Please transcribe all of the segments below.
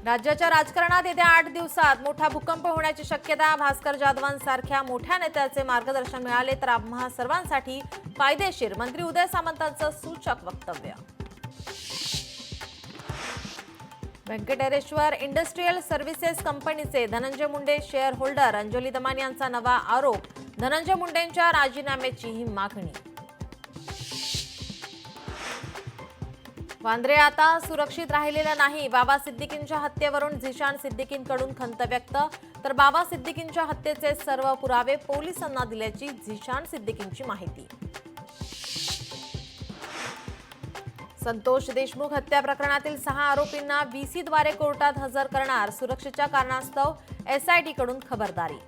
राज्याच्या राजकारणात येत्या 8 दिवसात मोठा भूकंप होण्याची शक्यता। भास्कर जाधवांसारख्या मोठ्या नेत्याचे मार्गदर्शन मिळाले तर आम्हा सर्वांसाठी फायदेशीर। मंत्री उदय सामंतांचं सूचक वक्तव्य। व्यंकटेश्वर इंडस्ट्रियल सर्व्हिसेस कंपनीचे धनंजय मुंडे शेअर होल्डर अंजली दमानी यांचा नवा आरोप। धनंजय मुंडेंच्या राजीनाम्याची ही मागणी। वांद्रे आता सुरक्षित राहिलेलं नाही। बाबा सिद्दीकींच्या हत्येवरून झिशान सिद्दीकींकडून खंत व्यक्त। तर बाबा सिद्दीकींच्या हत्येचे सर्व पुरावे पोलिसांना दिल्याची झिशान सिद्दीकींची माहिती। संतोष देशमुख हत्या प्रकरणातील 6 आरोपींना व्हीसीद्वारे कोर्टात हजर करणार। सुरक्षेच्या कारणास्तव एसआयटीकडून खबरदारी।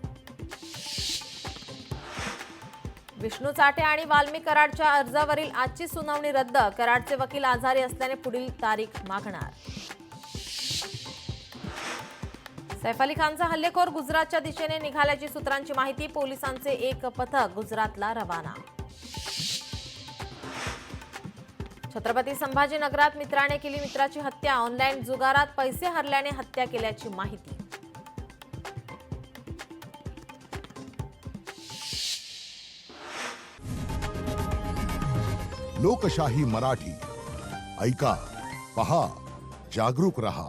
विष्णू चाटे आणि वाल्मिक कराडच्या अर्जावरील आजची सुनावणी रद्द। कराडचे वकील आजारी असल्याने पुढील तारीख मागणार। सैफ अली खानचा हल्लेखोर गुजरातच्या दिशेने निघाल्याची सूत्रांची माहिती। पोलिसांचे एक पथक गुजरातला रवाना। छत्रपती संभाजीनगरात मित्राने केली मित्राची हत्या। ऑनलाईन जुगारात पैसे हरल्याने हत्या केल्याची माहिती। लोकशाही मराठी ऐका, पहा, जागरूक रहा।